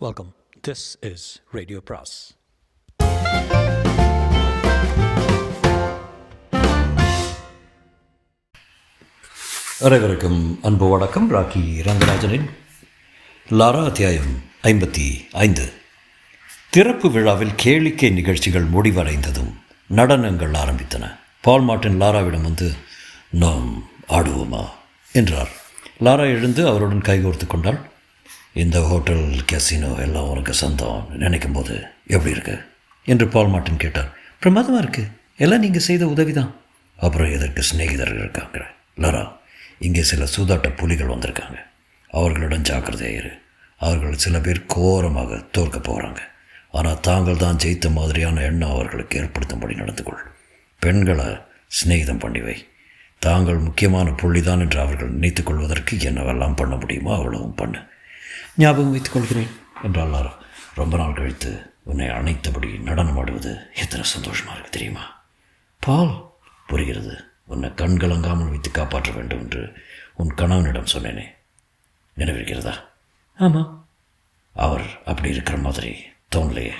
Welcome. This is Radio Pras. அனைவருக்கும் அன்பு வணக்கம். ராக்கி ரங்கராஜனின் லாரா அத்தியாயம் 55. திறப்பு விழாவில் கேளிக்கை நிகழ்ச்சிகள் முடிவடைந்ததும் நடனங்கள் ஆரம்பித்தன. பால் மார்ட்டின் லாராவிடம் வந்து, நாம் ஆடுவோமா என்றார். லாரா எழுந்து அவருடன் கைகோர்த்து கொண்டாள். இந்த ஹோட்டல் கேசினோ எல்லாம் உனக்கு சொந்தம் நினைக்கும் போது எப்படி இருக்கு என்று பால் மார்ட்டின் கேட்டார். பிரமாதமாக இருக்குது, எல்லாம் நீங்கள் செய்த உதவி தான். அப்புறம் எதற்கு சிநேகிதர்கள் இருக்காங்க லாரா? இங்கே சில சூதாட்ட புலிகள் வந்திருக்காங்க, அவர்களிடம் ஜாக்கிரதையாயிரு. அவர்கள் சில பேர் கோரமாக தோற்க போகிறாங்க. ஆனால் தாங்கள் தான் ஜெயித்த மாதிரியான எண்ணம் அவர்களுக்கு ஏற்படுத்தும்படி நடந்து கொள். பெண்களை சிநேகிதம் பண்ணி வை. தாங்கள் முக்கியமான புள்ளிதான் என்று அவர்கள் நினைத்துக் கொள்வதற்கு என்னவெல்லாம் பண்ண முடியுமோ அவ்வளவும் பண்ணு. ஞாபகம் வைத்துக் கொள்கிறேன் என்றால் லாரா. ரொம்ப நாள் கழித்து உன்னை அணைத்தபடி நடனம் ஆடுவது எத்தனை சந்தோஷமாக இருக்குது தெரியுமா? பால், புரிகிறது. உன்னை கண்கலங்காமல் வைத்து காப்பாற்ற வேண்டும் என்று உன் கணவனிடம் சொன்னேனே, நினைவிருக்கிறதா? ஆமாம். அவர் அப்படி இருக்கிற மாதிரி தோணலையே.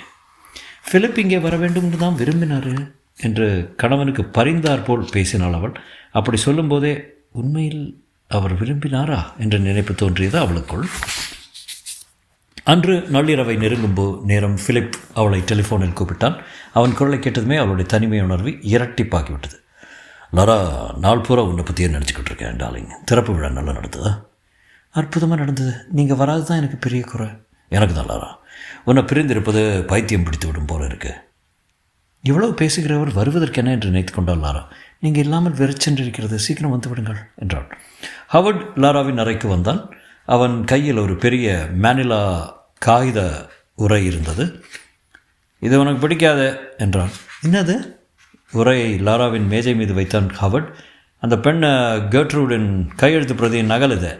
பிலிப் இங்கே வர வேண்டும் என்று தான் விரும்பினார் என்று கணவனுக்கு பரிந்தார் போல் பேசினாள் அவள். அப்படி சொல்லும்போதே உண்மையில் அவர் விரும்பினாரா என்ற நினைப்பு தோன்றியது அவளுக்குள். அன்று நள்ளிரவை நேரம் பிலிப் அவளை டெலிஃபோனில் கூப்பிட்டான். அவன் குரலை கேட்டதுமே அவளுடைய தனிமை உணர்வு இரட்டிப்பாகிவிட்டது. லாரா, நாள் பூரா உன்னை பற்றியே நினச்சிக்கிட்டு இருக்கேன் டார்லிங். திறப்பு விழா நல்லா நடந்ததா? அற்புதமாக நடந்தது. நீங்கள் வராது தான் எனக்கு பெரிய குறை. எனக்கு தான் லாரா, உன்னை பிரிந்திருப்பது பைத்தியம் பிடித்து விடும் போல இருக்கு. இவ்வளவு பேசுகிறவர் வருவதற்கு என்ன என்று நினைத்து கொண்டாள் லாரா. நீங்கள் இல்லாமல் வெறிச்சென்றிருக்கிறது, சீக்கிரம் வந்து விடுங்கள் என்றாள். ஹவர்ட் லாராவின் அறைக்கு வந்தான். அவன் கையில் ஒரு பெரிய மேனிலா காகித உரை இருந்தது. இது உனக்கு பிடிக்காத என்றான். என்னது? உரையை லாராவின் மேஜை மீது வைத்தான் ஹவர்ட். அந்த பெண்ணை கெர்ட்ரூடின் கையெழுத்து பிரதியின் நகல் இது.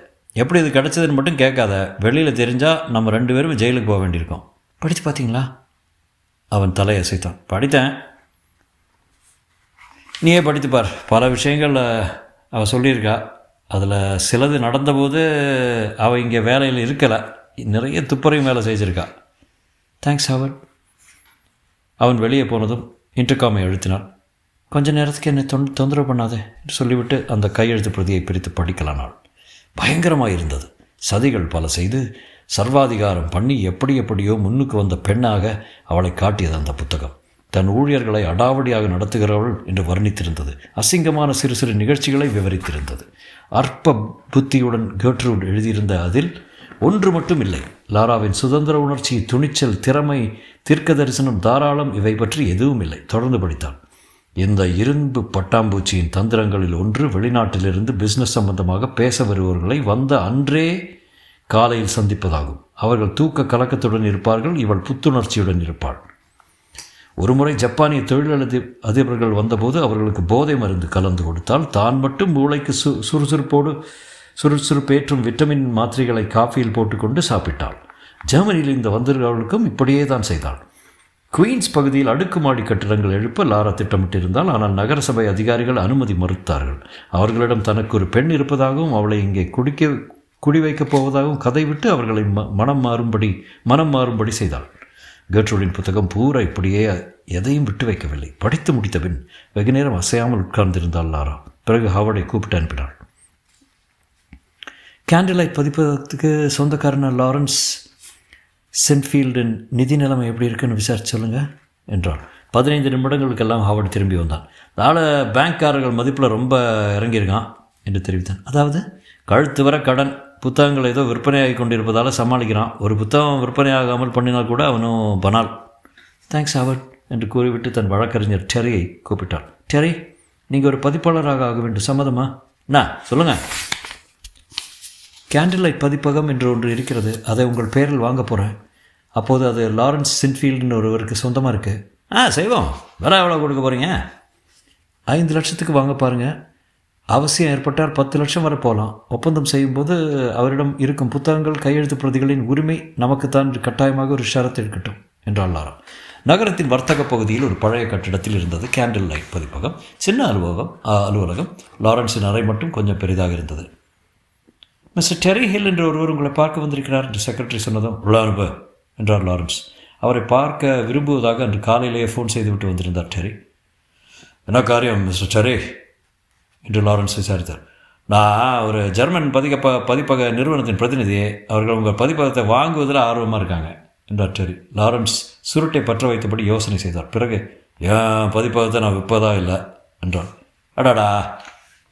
எப்படி இது கிடச்சதுன்னு மட்டும் கேட்காத. வெளியில் தெரிஞ்சால் நம்ம 2 பேரும் ஜெயிலுக்கு போக வேண்டியிருக்கோம். படித்து பார்த்தீங்களா? அவன் தலையை அசைத்தான். படித்தேன். நீயே படித்துப்பார். பல விஷயங்கள் அவள் சொல்லியிருக்கா. அதில் சிலது நடந்தபோது அவள் இங்கே வேலையில் இருக்கலை. நிறைய துப்பறையும் வேலை செஞ்சிருக்கா. தேங்க்ஸ் ஹவர்ட். அவன் வெளியே போனதும் இன்டர்காமை அழுத்தினான். கொஞ்ச நேரத்துக்கு என்னை தொந்தரவு பண்ணாதே என்று சொல்லிவிட்டு அந்த கையெழுத்து பிரதியை பிரித்து படிக்கலானாள். பயங்கரமாக இருந்தது. சதிகள் பல செய்து சர்வாதிகாரம் பண்ணி எப்படியோ முன்னுக்கு வந்த பெண்ணாக அவளை காட்டியது அந்த புத்தகம். தன் ஊழியர்களை அடாவடியாக நடத்துகிறவள் என்று வர்ணித்திருந்தது. அசிங்கமான சிறு சிறு நிகழ்ச்சிகளை விவரித்திருந்தது. அற்ப புத்தியுடன் கெர்ட்ரூட் எழுதியிருந்த அதில் ஒன்று மட்டும் இல்லை. லாராவின் சுதந்திர உணர்ச்சி, துணிச்சல், திறமை, தீர்க்க தரிசனம், தாராளம், இவை பற்றி எதுவும் இல்லை. தொடர்ந்து படித்தான். இந்த இரும்பு பட்டாம்பூச்சியின் தந்திரங்களில் ஒன்று வெளிநாட்டிலிருந்து பிஸ்னஸ் சம்பந்தமாக பேச வருபவர்களை வந்த அன்றே காலையில் சந்திப்பதாகும். அவர்கள் தூக்க கலக்கத்துடன் இருப்பார்கள். இவள் புத்துணர்ச்சியுடன் இருப்பாள். ஒருமுறை ஜப்பானிய அதிபர்கள் வந்தபோது அவர்களுக்கு போதை மருந்து கலந்து கொடுத்தால் தான் மட்டும் மூளைக்கு சுறுசுறுப்பேற்றும் விட்டமின் மாத்திரைகளை காஃபியில் போட்டுக்கொண்டு சாப்பிட்டாள். ஜெர்மனியில் இந்த வந்திருந்தவர்களுக்கும் இப்படியே தான் செய்தாள். குயின்ஸ் பகுதியில் அடுக்குமாடி கட்டிடங்கள் எழுப்ப லாரா திட்டமிட்டிருந்தால், ஆனால் நகரசபை அதிகாரிகள் அனுமதி மறுத்தார்கள். அவர்களிடம் தனக்கு ஒரு பெண் இருப்பதாகவும் அவளை இங்கே குடி வைக்கப் போவதாகவும் கதை விட்டு அவர்களை மனம் மாறும்படி செய்தாள். கெர்ட்ரூடின் புத்தகம் பூரா இப்படியே எதையும் விட்டு வைக்கவில்லை. படித்து முடித்த பின் வெகு நேரம் அசையாமல் உட்கார்ந்திருந்தாள் லாரா. பிறகு ஹவர்டை கூப்பிட்டு அனுப்பினாள். கேண்டிலைட் பதிப்பகத்துக்கு சொந்தக்காரன லாரன்ஸ் சென்ட்ஃபீல்டின் நிதி நிலைமை எப்படி இருக்குன்னு விசாரிச்சு சொல்லுங்கள் என்றாள். 15 நிமிடங்களுக்கெல்லாம் ஹவர்ட் திரும்பி வந்தான். நாளை பேங்க்காரர்கள் மதிப்பில் ரொம்ப இறங்கியிருக்கான் என்று தெரிவித்தான். அதாவது கழுத்து வர கடன், புத்தகங்கள் ஏதோ விற்பனையாகி கொண்டிருப்பதால் சமாளிக்கிறான். ஒரு புத்தகம் விற்பனையாகாமல் பண்ணினால் கூட அவனும் பனால். தேங்க்ஸ் ஹவர்ட் என்று கூறிவிட்டு தன் வழக்கறிஞர் டெரியை கூப்பிட்டாள். டெரி, நீங்கள் ஒரு பதிப்பாளராக ஆக வேண்டும், சம்மதமா? சொல்லுங்கள். கேண்டிலைட் பதிப்பகம் என்று ஒன்று இருக்கிறது. அதை உங்கள் பேரில் வாங்க போகிறேன். அப்போது அது லாரன்ஸ் சின்ஃபீல்டுன்னு ஒருவருக்கு சொந்தமாக இருக்குது. செய்வோம். வேற எவ்வளோ கொடுக்க போகிறீங்க? 5 லட்சத்துக்கு வாங்க பாருங்கள். அவசியம் ஏற்பட்டால் 10 லட்சம் வரை போகலாம். ஒப்பந்தம் செய்யும்போது அவரிடம் இருக்கும் புத்தகங்கள், கையெழுத்து பிரதிகளின் உரிமை நமக்குத்தான் கட்டாயமாக ஒரு ஷரத்து இருக்கட்டும் என்றாள் லாரா. நகரத்தின் வர்த்தக பகுதியில் ஒரு பழைய கட்டிடத்தில் இருந்தது கேண்டில் லைட் பதிப்பகம். சின்ன அலுவலகம். லாரன்ஸின் அறை மட்டும் கொஞ்சம் பெரிதாக இருந்தது. மிஸ்டர் டெரி ஹில் என்ற ஒருவர் உங்களை பார்க்க வந்திருக்கிறார் என்று செக்ரட்டரி சொன்னதும், உள்ள அனுப்ப என்றார் லாரன்ஸ். அவரை பார்க்க விரும்புவதாக அன்று காலையிலேயே ஃபோன் செய்துவிட்டு வந்திருந்தார் டெரி. என்ன காரியம் மிஸ்டர் டெரி என்று லாரன்ஸ் விசாரித்தார். நான் ஒரு ஜெர்மன் பதிப்பக நிறுவனத்தின் பிரதிநிதியே. அவர்கள் உங்கள் பதிப்பகத்தை வாங்குவதில் ஆர்வமாக இருக்காங்க என்றார் டெரி. லாரன்ஸ் சுருட்டை பற்ற வைத்தபடி யோசனை செய்தார். பிறகு ஏன் பதிப்பகத்தை நான் விற்பதா இல்லை என்றார். அடாடா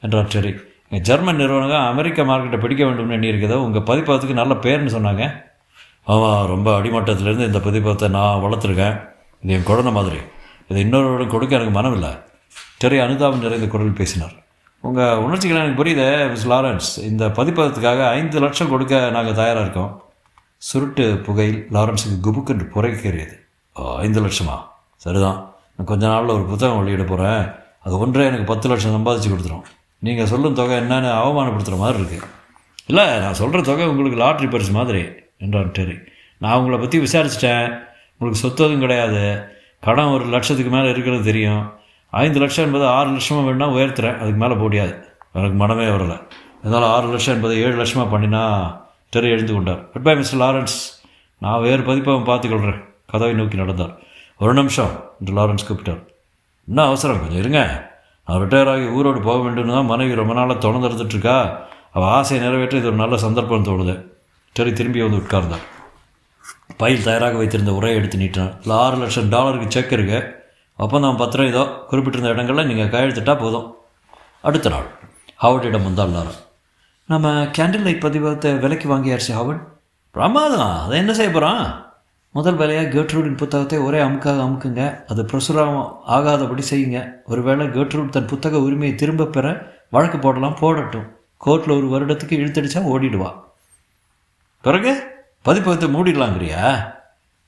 என்றார் டெரி. எங்கள் ஜெர்மன் நிறுவனங்கள் அமெரிக்க மார்க்கெட்டை பிடிக்க வேண்டும்னு எண்ணி இருக்கிறதோ உங்கள் பதிப்பகத்துக்கு நல்ல பேர்னு சொன்னாங்க. ஆமாம், ரொம்ப அடிமட்டத்திலேருந்து இந்த பதிப்பகத்தை நான் வளர்த்துருக்கேன். இது என் குழந்தை மாதிரி. இதை இன்னொருவரிடம் கொடுக்க எனக்கு மனமில்லை. டெரி அனுதாபம் நிறைந்த குரலில் பேசினார். உங்கள் உணர்ச்சிகள் எனக்கு புரியுது மிஸ் லாரன்ஸ். இந்த பதிப்பகத்துக்காக 5 லட்சம் கொடுக்க நாங்கள் தயாராக இருக்கோம். சுருட்டு புகையில் லாரன்ஸுக்கு குபுக்கென்று புரைக்கேறியது. 5 லட்சமா? சரிதான். நான் கொஞ்ச நாளில் ஒரு புத்தகம் வெளியிட போகிறேன். அது ஒன்றே எனக்கு 10 லட்சம் சம்பாதிச்சு கொடுத்துரும். நீங்கள் சொல்லும் தொகை என்னன்னு அவமானப்படுத்துகிற மாதிரி இருக்குது. இல்லை, நான் சொல்கிற தொகை உங்களுக்கு லாட்ரி பரிசு மாதிரி என்றான் டெரி. நான் உங்களை பற்றி விசாரிச்சிட்டேன். உங்களுக்கு சொத்து எதுவும் கிடையாது. கடன் 1 லட்சத்துக்கு மேலே இருக்கிறது தெரியும். 5 லட்சம் என்பது 6 லட்சமாக வேணுன்னா உயர்த்துறேன். அதுக்கு மேலே போடியாது. எனக்கு மனமே வரலை. அதனால் 6 லட்சம் என்பதை 7 லட்சமாக பண்ணினா டெரி எழுந்து கொண்டார். Good bye mister Lawrence. நான் வேறு பதிப்பகம் பார்த்துக்கொள்கிறேன். கதவை நோக்கி நடந்தார். 1 நிமிஷம் என்று லாரன்ஸ் கூப்பிட்டார். என்ன அவசரம்? கொஞ்சம் இருங்க. நான் ரிட்டையர் ஆகி ஊரோடு போக வேண்டும்னு தான் மனைவி ரொம்ப நாளாக தொடர்ந்துருந்துட்டுருக்கா. அவள் ஆசையை நிறைவேற்ற இது ஒரு நல்ல சந்தர்ப்பம் தோணுது. டெரி திரும்பி வந்து உட்கார்ந்தார். பையில் தயாராக வைத்திருந்த உரையை எடுத்து நீட்டினார். இல்லை, $6 லட்சம் செக் இருக்கு. ஒப்பந்தம் பத்திரம் இதோ குறிப்பிட்டிருந்த இடங்களில் நீங்கள் கையெழுத்திட்டால் போதும். அடுத்த நாள் ஹாவர்டிடம் வந்தால் லாரா. நம்ம கேண்டில் லைட் பதிப்பகத்தை விலைக்கு வாங்கியாச்சு ஹாவர்ட். பிரமாதம். அதை என்ன செய்ய போகிறான்? முதல் வேலையாக கேர்ட்ரூடின் புத்தகத்தை ஒரே அமுக்குங்க. அது பிரசுரம் ஆகாதபடி செய்யுங்க. ஒருவேளை கேர்ட்ரூட் தன் புத்தக உரிமையை திரும்ப பெற வழக்கு போடட்டும். கோர்ட்டில் 1 வருடத்துக்கு இழுத்தடிச்சா ஓடிடுவா. பிறகு பதிப்பகத்தை மூடிடலாங்கிறியா?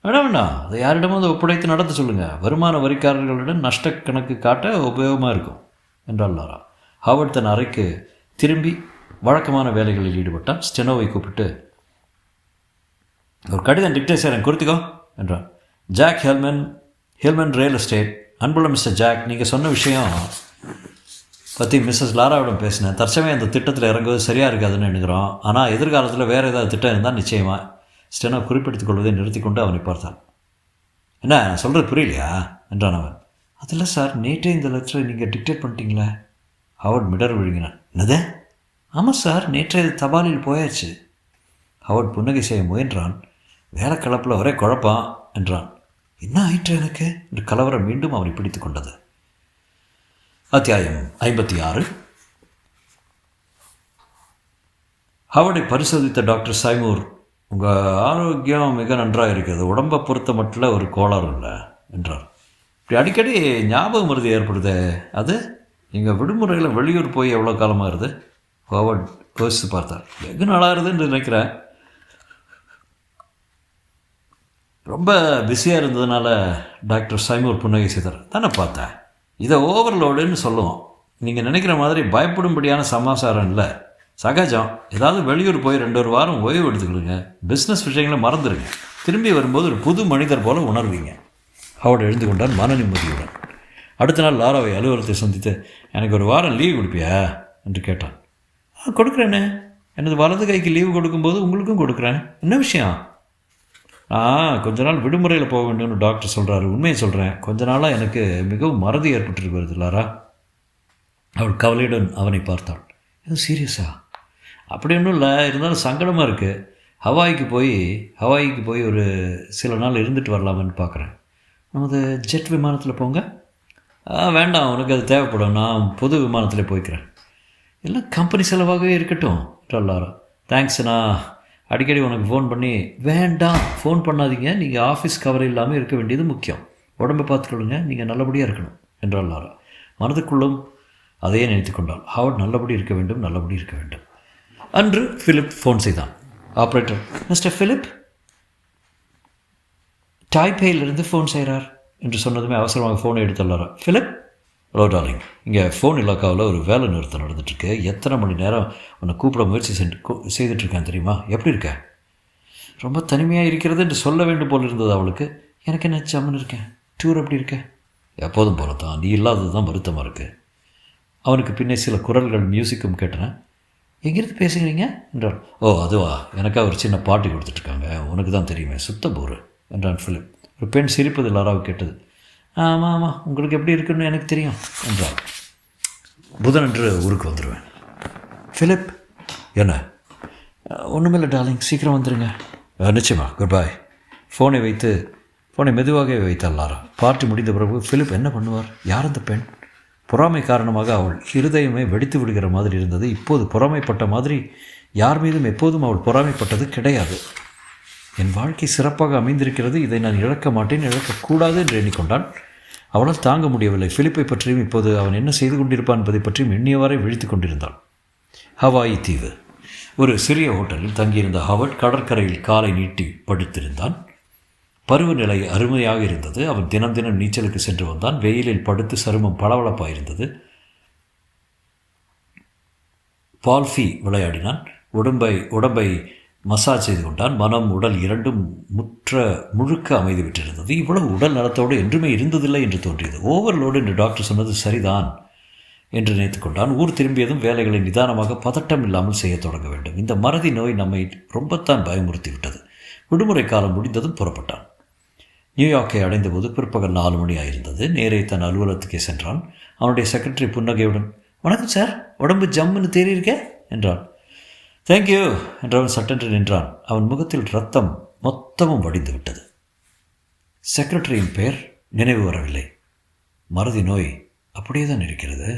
வேண்டாம். அதை யாரிடமும் அதை ஒப்படைத்து நடத்த சொல்லுங்கள். வருமான வரிக்காரர்களிடம் நஷ்ட கணக்கு காட்ட உபயோகமாக இருக்கும் என்றார் லாரா. ஹாவர்ட் தன் அறைக்கு திரும்பி வழக்கமான வேலைகளில் ஈடுபட்டான். ஸ்டெனோவை கூப்பிட்டு ஒரு கடிதம் டிக்டேட் செய்கிறேன், குறித்துக்கோ என்றான். Jack Hellman real estate. அன்புள்ள மிஸ்டர் ஜாக், நீங்கள் சொன்ன விஷயம் பற்றி மிஸ்ஸஸ் லாராவிடம் பேசினேன். தற்சமயம் அந்த திட்டத்தில் இறங்குவது சரியாக இருக்காதுன்னு எண்ணுகிறோம். ஆனால் எதிர்காலத்தில் வேறு ஏதாவது திட்டம் இருந்தால் நிச்சயமாக. ஸ்டெனோ குறிப்பிடுத்திக் கொள்வதை நிறுத்தி கொண்டு அவனை பார்த்தான். என்ன சொல்கிறது புரியலையா என்றான் அவன். அதில் சார், நேற்றே இந்த லெட்டரை நீங்கள் டிக்டேட் பண்ணிட்டீங்களே. ஹாவர்ட் மிடர் விழுங்கினான். என்னது? ஆமாம் சார், நேற்றே இது தபாலில் போயாச்சு. ஹாவர்ட் புன்னகை செய்ய முயன்றான். வேலை கலப்பில் ஒரே குழப்பம் என்றான். என்ன ஆயிற்று எனக்கு என்று கலவரம் மீண்டும் அவனை பிடித்து கொண்டது. அத்தியாயம் 56. ஹாவர்டை பரிசோதித்த டாக்டர் சைமூர், உங்கள் ஆரோக்கியம் மிக நன்றாக இருக்கிறது. உடம்பை பொறுத்த மட்டும் ஒரு கோளாறு இல்லை என்றார். இப்படி அடிக்கடி ஞாபக மருதி ஏற்படுது. அது நீங்கள் விடுமுறையில் வெளியூர் போய் எவ்வளோ காலமாகுது? ஹாவர்ட் யோசித்து பார்த்தார். வெகு நாளாகுதுன்னு நினைக்கிறேன். ரொம்ப பிஸியாக இருந்ததுனால டாக்டர் சைமூர் புன்னகை செய்தார். தானே பார்த்தேன். இதை ஓவர்லோடுன்னு சொல்லுவோம். நீங்கள் நினைக்கிற மாதிரி பயப்படும்படியான சமாச்சாரம் இல்லை. சகஜம். ஏதாவது வெளியூர் போய் 2 வாரம் ஓய்வு எடுத்துக்கிடுங்க. பிஸ்னஸ் விஷயங்களை மறந்துடுங்க. திரும்பி வரும்போது ஒரு புது மனிதர் போல உணர்வீங்க. அவள் எழுந்து கொண்டான் மன நிம்மதியுடன். அடுத்த நாள் லாராவை அலுவலகத்தை சந்தித்து, எனக்கு 1 வாரம் லீவ் கொடுப்பியா என்று கேட்டான். கொடுக்குறேன்னு. எனது வலது கைக்கு லீவு கொடுக்கும்போது உங்களுக்கும் கொடுக்குறேன். என்ன விஷயம்? கொஞ்ச நாள் விடுமுறையில் போக வேண்டும்னு டாக்டர் சொல்கிறாரு. உண்மையை சொல்கிறேன், கொஞ்ச நாளாக எனக்கு மிகவும் மறதி ஏற்பட்டுருக்கு வருது லாரா. அவள் கவலையுடன் அவனை பார்த்தாள். எதுவும் சீரியஸா? அப்படி ஒன்றும் இல்லை, இருந்தாலும் சங்கடமாக இருக்குது. ஹவாய்க்கு போய் ஒரு சில நாள் இருந்துட்டு வரலாமான்னு பார்க்குறேன். நமது ஜெட் விமானத்தில் போங்க. வேண்டாம், உனக்கு அது தேவைப்படும். நான் பொது விமானத்தில் போய்க்கிறேன். எல்லாம் கம்பெனி செலவாகவே இருக்கட்டும் என்றாள் லாரா. தேங்க்ஸ். நான் அடிக்கடி உனக்கு ஃபோன் பண்ணி, வேண்டாம் ஃபோன் பண்ணாதீங்க, நீங்கள் ஆஃபீஸ் கவர் இல்லாமல் இருக்க வேண்டியது முக்கியம். உடம்பை பார்த்துக்கொள்ளுங்க, நீங்கள் நல்லபடியாக இருக்கணும் என்றாள் லாரா. மனதுக்குள்ளும் அதையே நினைத்து கொண்டாள். ஹாவர்ட் நல்லபடி இருக்க வேண்டும். அன்று ஃபிலிப் ஃபோன் செய்தான். ஆப்ரேட்டர், மிஸ்டர் ஃபிலிப் டாய்பேயிலிருந்து ஃபோன் செய்கிறார் என்று சொன்னதுமே அவசரமாக ஃபோனை எடுத்துள்ளாரா. ஃபிலிப், ஹலோ டார்லிங், இங்கே ஃபோன் இலாக்காவில் ஒரு வேலை நிறுத்தம் நடந்துட்டுருக்கு. எத்தனை மணி நேரம் உன்னை கூப்பிட முயற்சி செய்துட்ருக்கேன் தெரியுமா? எப்படி இருக்க? ரொம்ப தனிமையாக இருக்கிறது என்று சொல்ல வேண்டும் போல் இருந்தது அவளுக்கு. எனக்கு என்ன சம்மன் இருக்கேன். டூர் எப்படி இருக்க? எப்போதும் போல தான். நீ இல்லாதது தான் வருத்தமாக இருக்குது. அவனுக்கு பின்னே சில குரல்கள் மியூசிக்கும் கேட்டன. எங்கிருந்து பேசுகிறீங்க என்றான். ஓ அதுவா, எனக்காக ஒரு சின்ன பார்ட்டி கொடுத்துட்ருக்காங்க, உனக்கு தான் தெரியுமே, சுத்த போரு என்றான் ஃபிலிப். ஒரு பெண் சிரிப்பது லாராவை கேட்டது. ஆமாம் ஆமாம், உங்களுக்கு எப்படி இருக்குன்னு எனக்கு தெரியும் என்றான். புதனன்று ஊருக்கு வந்துடுவேன். ஃபிலிப். என்ன? ஒன்றுமில்லை டார்லிங், சீக்கிரம் வந்துடுங்க. நிச்சயமா, குட் பாய். ஃபோனை மெதுவாகவே வைத்தாள் லாரா. பார்ட்டி முடிந்த பிறகு ஃபிலிப் என்ன பண்ணுவார்? யார் அந்த பெண்? பொறாமை காரணமாக அவள் இருதயமே வெடித்து விடுகிற மாதிரி இருந்தது. இப்போது பொறாமைப்பட்ட மாதிரி யார் மீதும் எப்போதும் அவள் பொறாமைப்பட்டது கிடையாது. என் வாழ்க்கை சிறப்பாக அமைந்திருக்கிறது, இதை நான் இழக்க மாட்டேன், இழக்கக்கூடாது என்று எண்ணிக்கொண்டான். அவளால் தாங்க முடியவில்லை. ஃபிலிப்பை பற்றியும் இப்போது அவன் என்ன செய்து கொண்டிருப்பான் என்பதை பற்றியும் எண்ணியவாறே விழித்து கொண்டிருந்தான். ஹவாயி தீவு. ஒரு சிறிய ஹோட்டலில் தங்கியிருந்த ஹவர்ட் கடற்கரையில் காலை நீட்டி படுத்திருந்தான். பருவநிலை அருமையாக இருந்தது. அவன் தினம் தினம் நீச்சலுக்கு சென்று வந்தான். வெயிலில் படுத்து சருமம் பளபளப்பாயிருந்தது. பால்ஃபி விளையாடினான். உடம்பை மசாஜ் செய்து கொண்டான். மனம் உடல் இரண்டும் முழுக்க அமைதி விட்டிருந்தது. இவ்வளவு உடல் நலத்தோடு என்றுமே இருந்ததில்லை என்று தோன்றியது. ஓவர்லோடு என்று டாக்டர் சொன்னது சரிதான் என்று நினைத்து கொண்டான். ஊர் திரும்பியதும் வேலைகளை நிதானமாக பதட்டம் இல்லாமல் செய்ய தொடங்க வேண்டும். இந்த மறதி நோய் நம்மை ரொம்பத்தான் பயமுறுத்தி விட்டது. விடுமுறை காலம் முடிந்ததும் புறப்பட்டான். நியூயார்க்கை அடைந்தபோது பிற்பகல் 4 மணி ஆயிருந்தது. நேரே தன் அலுவலகத்துக்கே சென்றான். அவனுடைய செக்ரட்டரி புன்னகையுடன், வணக்கம் சார், உடம்பு ஜம்முன்னு தேறியிருக்க என்றான். தேங்க்யூ என்றவன் சட்டென்று நின்றான். அவன் முகத்தில் ரத்தம் மொத்தமும் வடிந்து விட்டது. செக்ரட்டரியின் பெயர் நினைவு வரவில்லை. மறதி நோய் அப்படியே தான் இருக்கிறது.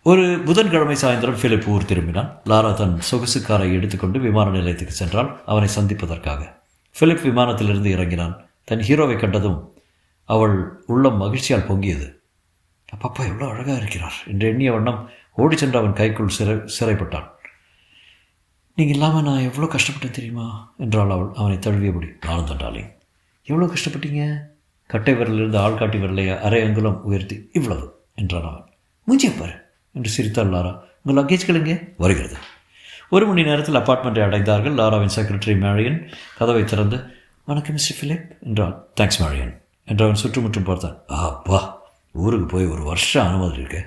ஒரு புதன்கிழமை சாயந்தரம் ஃபிலிப் ஊர் திரும்பினான். லாரா தன் சொகுசு காரை எடுத்துக்கொண்டு விமான நிலையத்துக்கு சென்றால் அவனை சந்திப்பதற்காக. ஃபிலிப் விமானத்திலிருந்து இறங்கினான். தன் ஹீரோவை கண்டதும் அவள் உள்ளம் மகிழ்ச்சியால் பொங்கியது. அப்பப்பா எவ்வளோ அழகாக இருக்கிறார் என்று எண்ணிய வண்ணம் ஓடி சென்று அவன் கைக்குள் சிறைப்பட்டான். நீங்கள் இல்லாமல் நான் எவ்வளோ கஷ்டப்பட்டேன் தெரியுமா என்றாள் அவள் அவனை தழுவியபடி. நானும் தண்டாலே. எவ்வளோ கஷ்டப்பட்டீங்க? கட்டை விரலிருந்து ஆள்காட்டி விரலை அரை அங்குலம் உயர்த்தி. இவ்வளவு என்றான் அவன். மூஞ்சியப்பார் என்று சிரித்தாள் லாரா. உங்கள் லக்கேஜ்கள் எங்கே? வருகிறது. 1 மணி நேரத்தில் அப்பார்ட்மெண்ட்டை அடைந்தார்கள். லாராவின் செக்ரட்டரி மேரியன் கதவை திறந்து, வணக்கம் மிஸ்டர் ஃபிலிப் என்றான். தேங்க்ஸ் மேரியன் என்றவன் சுற்றுமுற்றும் பார்த்தான். அப்பா, ஊருக்கு போய் 1 வருஷம் ஆன மாதிரி இருக்கு.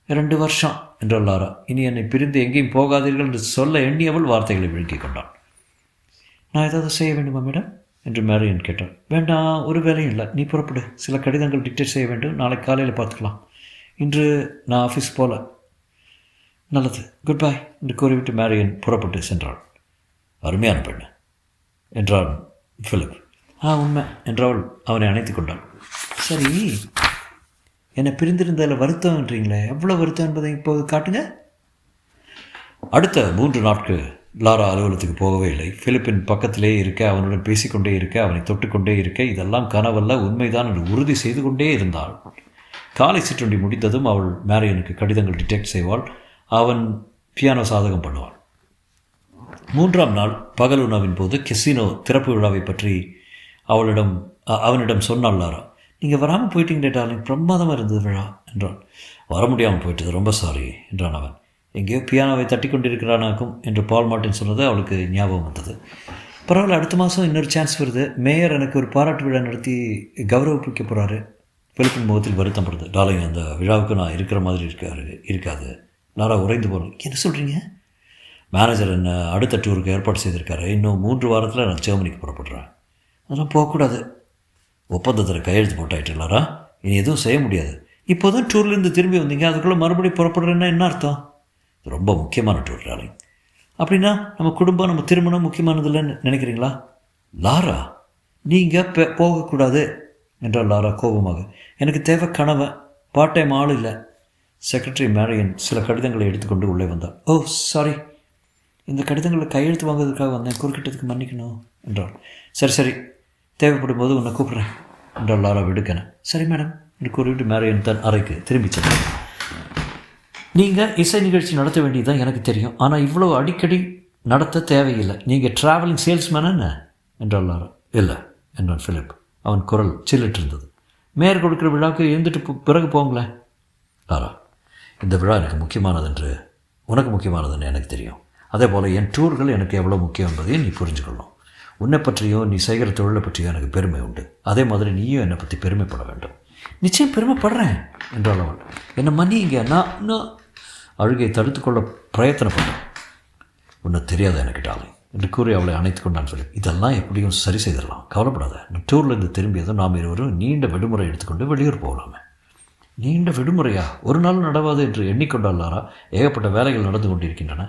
2 வருஷம் என்றாள் லாரா. இனி என்னை பிரிந்து எங்கேயும் போகாதீர்கள் என்று சொல்ல எண்ணியவள் வார்த்தைகளை விழுங்கிக் கொண்டான். நான் ஏதாவது செய்ய வேண்டுமா மேடம் என்று மேரியன் கேட்டான். வேண்டாம், ஒரு வேலையும் இல்லை, நீ புறப்படு. சில கடிதங்கள் டிக்டேட் செய்ய வேண்டும், நாளைக்கு காலையில் பார்த்துக்கலாம். இன்று நான் ஆஃபீஸ் போகல. நல்லது, குட் பாய் என்று கூறிவிட்டு மேரியன் புறப்பட்டு சென்றாள். அருமையான பெண்ணு என்றான் ஃபிலிப். உண்மை என்றவள் அவனை அணைத்து கொண்டாள். சரி, என்னை பிரிந்திருந்ததில் வருத்தம்ன்றீங்களே, எவ்வளோ வருத்தம் என்பதை இப்போது காட்டுங்க. அடுத்த 3 நாட்கள் லாரா அலுவலகத்துக்கு போகவே இல்லை. ஃபிலிப்பின் பக்கத்திலே இருக்க, அவனுடன் பேசிக்கொண்டே இருக்க, அவனை தொட்டுக்கொண்டே இருக்க, இதெல்லாம் கனவல்ல, உண்மைதான் என்று உறுதி செய்து கொண்டே இருந்தாள். காலை சிற்றுண்டி முடித்ததும் அவள் மேரியனுக்கு கடிதங்கள் டிடெக்ட் செய்வாள். அவன் பியானோ சாதகம் பண்ணுவான். 3ஆம் நாள் பகல் உணவின் போது கெசினோ திறப்பு விழாவை பற்றி அவனிடம் சொன்னாள் லாரா. நீங்கள் வராமல் போயிட்டீங்களே டார்லிங், பிரமாதமாக இருந்தது விழா என்றான். வர முடியாமல் போயிட்டது, ரொம்ப சாரி என்றான் அவன். எங்கேயோ பியானோவை தட்டி கொண்டிருக்கிறானாக்கும் என்று பால் மார்ட்டின் சொன்னது அவளுக்கு ஞாபகம் வந்தது. பரவாயில்ல, அடுத்த மாதம் இன்னொரு சான்ஸ் வருது. மேயர் எனக்கு ஒரு பாராட்டு விழா நடத்தி கௌரவிக்க போகிறாரு. ஃபிலிப்பின் முகத்தில் வருத்தம் படுது. டார்லிங், அந்த விழாவுக்கு நான் இருக்கிற மாதிரி இருக்காது. லாரா உறைந்து போகணும். என்ன சொல்கிறீங்க? மேனேஜர் என்ன அடுத்த டூருக்கு ஏற்பாடு செய்திருக்காரு. இன்னும் 3 வாரத்தில் நான் ஜெர்மனிக்கு புறப்படுறேன். அதெல்லாம் போகக்கூடாது. ஒப்பந்தத்தில் கையெழுத்து போட்டாயிட்டு லாரா, இனி எதுவும் செய்ய முடியாது. இப்போ தான் டூர்லேருந்து திரும்பி வந்தீங்க, அதுக்குள்ளே மறுபடியும் புறப்படுறேன்னா என்ன அர்த்தம்? இது ரொம்ப முக்கியமான டூர் டார்லிங். அப்படின்னா நம்ம குடும்பம், நம்ம திருமணம் முக்கியமானதில்லைன்னு நினைக்கிறீங்களா? லாரா, நீங்கள் போகக்கூடாது என்றாள் லாரா கோபமாக. எனக்கு தேவை கணவன், பார்ட் டைம் ஆள் இல்லை. செக்ரட்டரி மேரியன் சில கடிதங்களை எடுத்துக்கொண்டு உள்ளே வந்தார். ஓ சாரி, இந்த கடிதங்களை கையெழுத்து வாங்குவதற்காக வந்தேன், குறுக்கிட்டதுக்கு மன்னிக்கணும் என்றாள். சரி, தேவைப்படும் போது உன்னை கூப்பிட்றேன் என்றாள் லாரா விடுக்கன. சரி மேடம் என்று கூறிவிட்டு மேரியன் தன் அறைக்கு திரும்பி சென்றார். நீங்கள் இசை நிகழ்ச்சி நடத்த வேண்டியதுதான் எனக்கு தெரியும், ஆனால் இவ்வளோ அடிக்கடி நடத்த தேவையில்லை. நீங்கள் ட்ராவலிங் சேல்ஸ்மேன் என்ன என்றாள் லாரா. இல்லை என்றான் ஃபிலிப். அவன் குரல் சில்லிட்டு இருந்தது. மேயர் கொடுக்குற விழாவுக்கு எழுந்துட்டு பிறகு போங்களேன். லாரா, இந்த விழா எனக்கு முக்கியமானதென்று உனக்கு முக்கியமானதுன்னு எனக்கு தெரியும். அதே போல் என் டூர்கள் எனக்கு எவ்வளோ முக்கியம் என்பதையும் நீ புரிஞ்சுக்கணும். உன்னை பற்றியோ நீ செய்கிற தொழிலை பற்றியோ எனக்கு பெருமை உண்டு. அதே மாதிரி நீயும் என்னை பற்றி பெருமைப்பட வேண்டும். நிச்சயம் பெருமைப்படுறேன் என்றாள் அவள். என்னை மன்னிங்க, நான் அழுகை தடுத்துக்கொள்ள பிரயத்தனப்பட்டான். ஒன்றும் தெரியாத எனக்கு டார்லிங் என்று கூறி அவளை அணைத்து கொண்டான் ஃபிலிப். இதெல்லாம் எப்படியும் சரி செய்திடலாம், கவலைப்படாத. டூர்லேருந்து திரும்பியதும் நாம் இருவரும் நீண்ட விடுமுறை எடுத்துக்கொண்டு வெளியூர் போகலாமே. நீண்ட விடுமுறையா? ஒரு நாள் நடவாது என்று எண்ணிக்கொண்டால் லாரா. ஏகப்பட்ட வேலைகள் நடந்து கொண்டிருக்கின்றன.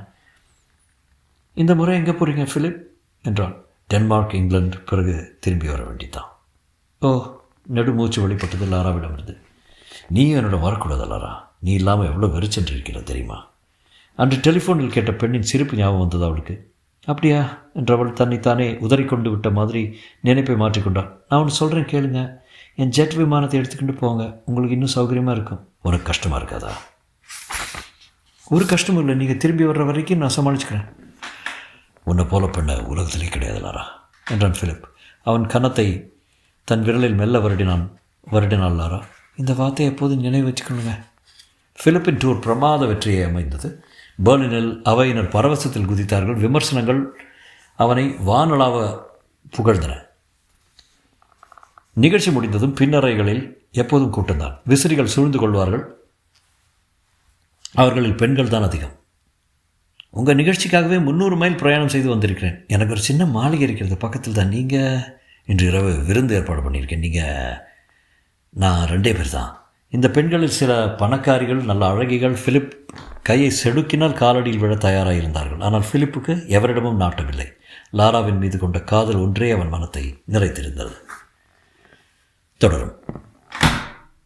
இந்த முறை எங்கே போகிறீங்க ஃபிலிப் என்றான். டென்மார்க், இங்கிலாந்து, பிறகு திரும்பி வர வேண்டித்தான். ஓ, நெடுமூச்சு வெளிப்பட்டது லாராவிடமிருந்து. நீயும் என்னோட வரக்கூடாது லாரா. நீ இல்லாமல் எவ்வளோ வெறிச்சென்றிருக்கிற தெரியுமா? அன்று டெலிஃபோனில் கேட்ட பெண்ணின் சிரிப்பு ஞாபகம் வந்தது அவளுக்கு. அப்படியா என்றவள் தன்னைத்தானே உதறிக்கொண்டு விட்ட மாதிரி நினைப்பை மாற்றிக்கொண்டாள். நான் ஒன்று சொல்கிறேன் கேளுங்க. என் ஜெட் விமானத்தை எடுத்துக்கிட்டு போங்க, உங்களுக்கு இன்னும் சௌகரியமாக இருக்கும். உனக்கு கஷ்டமாக இருக்காதா? ஒரு கஷ்டமும் இல்லை, நீங்கள் திரும்பி வர்ற வரைக்கும் நான் சமாளிச்சுக்கிறேன். உன்னை போல பெண்ண உலகத்திலே கிடையாது லாரா என்றான் ஃபிலிப். அவன் கன்னத்தை தன் விரலில் மெல்ல வருடினாள் லாரா. இந்த வார்த்தையை எப்போதும் நினைவு வச்சுக்கணுங்க. ஃபிலிப்பின் டூர் பிரமாத வெற்றியை அமைந்தது. பெர்லினில் அவையினர் பரவசத்தில் குதித்தார்கள். விமர்சனங்கள் அவனை வானளாவ புகழ்ந்தன. நிகழ்ச்சி முடிந்ததும் பின்னறைகளில் எப்போதும் கூட்டம்தான். விசிறிகள் சூழ்ந்து கொள்வார்கள். அவர்களில் பெண்கள் தான் அதிகம். உங்கள் நிகழ்ச்சிக்காகவே 300 மைல் பிரயாணம் செய்து வந்திருக்கிறேன். எனக்கு ஒரு சின்ன மாளிகை இருக்கிறது பக்கத்தில் தான். நீங்கள் இன்று இரவு விருந்து ஏற்பாடு பண்ணியிருக்கேன். நான் 2 பேர் தான். இந்த பெண்களில் சில பணக்காரிகள், நல்ல அழகிகள். ஃபிலிப் கையை செடுக்கினால் காலடியில் விழ தயாராக இருந்தார்கள். ஆனால் ஃபிலிப்புக்கு எவரிடமும் நாட்டமில்லை. லாராவின் மீது கொண்ட காதல் ஒன்றே அவன் மனத்தை நிறைத்திருந்தது. தொடரும்.